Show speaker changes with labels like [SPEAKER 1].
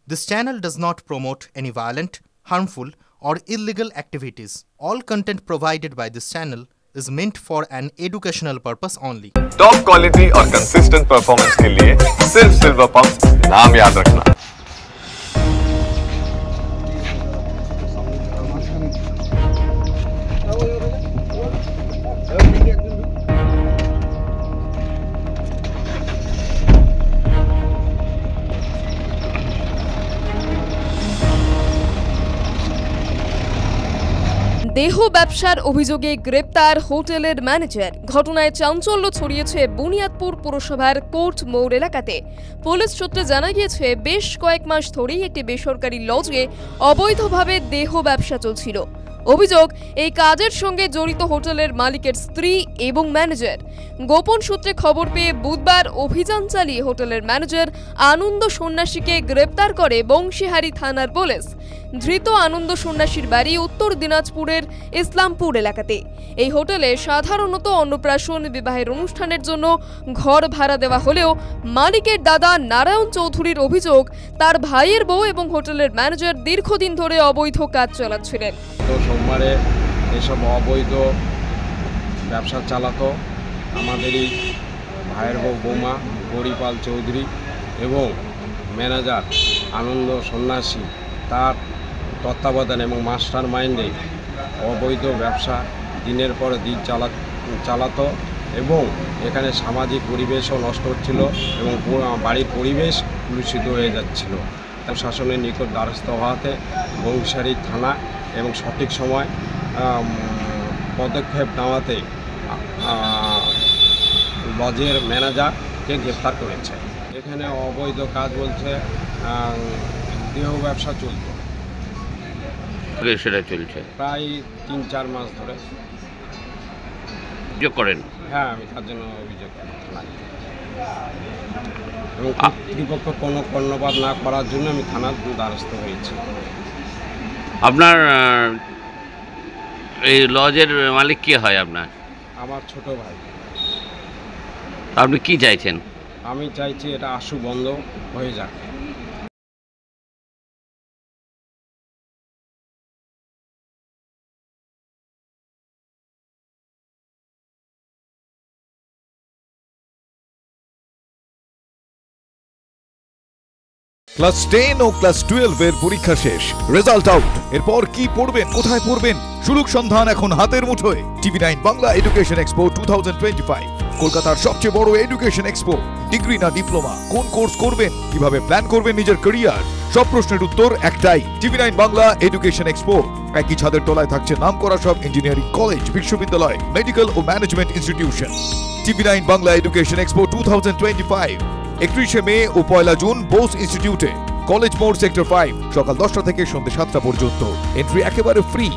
[SPEAKER 1] This channel does not promote any violent, harmful, or illegal activities. All content provided by this channel is meant for an educational purpose only.
[SPEAKER 2] Top quality और consistent performance के लिए सिर्फ silver pumps नाम याद रखना।
[SPEAKER 3] দেহ ব্যবসার অভিযোগে গ্রেপ্তার হোটেলের ম্যানেজার। ঘটনায় চাঞ্চল্য ছড়িয়েছে বুনিয়াদপুর পুরসভার কোর্ট মোড় এলাকাতে। পুলিশ সূত্রে জানা গিয়েছে, বেশ কয়েক মাস ধরেই একটি বেসরকারি লজে অবৈধভাবে দেহ ব্যবসা চলছিল। অভিযোগ, এই কাজের সঙ্গে জড়িত হোটেলের মালিকের স্ত্রী এবং ম্যানেজার। গোপন সূত্রে খবর পেয়ে বুধবার অভিযান চালিয়ে হোটেলের ম্যানেজার আনন্দ সন্ন্যাসীকে গ্রেপ্তার করে বংশীহারি থানার পুলিশ। ধৃত আনন্দ সন্ন্যাসীর বাড়ি উত্তর দিনাজপুরের ইসলামপুর এলাকাতে। এই হোটেলে সাধারণত অন্নপ্রাশন, বিবাহের অনুষ্ঠানের জন্য ঘর ভাড়া দেওয়া হলেও মালিকের দাদা নারায়ণ চৌধুরীর অভিযোগ, তার ভাইয়ের বউ এবং হোটেলের ম্যানেজার দীর্ঘদিন ধরে অবৈধ কাজ চালাচ্ছিলেন।
[SPEAKER 4] সোমবারে এসব অবৈধ ব্যবসা চালাতো আমাদেরই ভাইয়ের বউ বৌমা গরিপাল চৌধুরী এবং ম্যানেজার আনন্দ সন্ন্যাসী, তার তত্ত্বাবধানে এবং মাস্টার মাইন্ডে অবৈধ ব্যবসা দিনের পর দিন চালাতো এবং এখানে সামাজিক পরিবেশও নষ্ট হচ্ছিল এবং বাড়ির পরিবেশ কলুষিত হয়ে যাচ্ছিল। প্রশাসনের নিকট দ্বারস্থ হওয়াতে বংশীহারি থানা এবং সঠিক সময় পদক্ষেপ নেওয়াতে লজের ম্যানেজারকে গ্রেপ্তার করেছে। এখানে অবৈধ কাজ বলছে দেহ ব্যবসা চলত,
[SPEAKER 5] সেটা চলছে
[SPEAKER 4] প্রায় 3-4 মাস ধরে।
[SPEAKER 5] অভিযোগ করেন?
[SPEAKER 4] হ্যাঁ, আমি তার জন্য অভিযোগ করি থানায় এবং কর্তৃপক্ষ কোনো কর্ণপাত না করার জন্য আমি থানার দ্বারস্থ হয়েছি।
[SPEAKER 5] আপনার এই লজের মালিক কে হয় আপনার?
[SPEAKER 4] আমার ছোট ভাই।
[SPEAKER 5] আপনি কি চাইছেন?
[SPEAKER 4] আমি চাইছি এটা আশু বন্ধ হয়ে যাক।
[SPEAKER 6] ক্লাস 10 ও ক্লাস 12 এর পরীক্ষা শেষ, রেজাল্ট আউট। এরপর কি পড়বেন, কোথায় পড়বেন? সুলুক সন্ধান এখন হাতের মুঠোয়। TV9 বাংলা এডুকেশন এক্সপো 2025, কলকাতার সবচেয়ে বড় এডুকেশন এক্সপো। ডিগ্রি না ডিপ্লোমা, কোন কোর্স করবেন, কিভাবে প্ল্যান করবেন নিজের ক্যারিয়ার, সব প্রশ্নের উত্তর একটাই। TV9 Bangla education expo. একই ছাদের তলায় থাকছে নামকরা সব ইঞ্জিনিয়ারিং কলেজ, বিশ্ববিদ্যালয়, মেডিকেল ও management institution. TV9 Bangla education expo 2025, 31 May ও 1 জুন বোস ইনস্টিটিউটে, কলেজ মোড়, সেক্টর 5, সকাল 10টা থেকে সন্ধ্যে 7টা পর্যন্ত। এন্ট্রি একেবারে ফ্রি।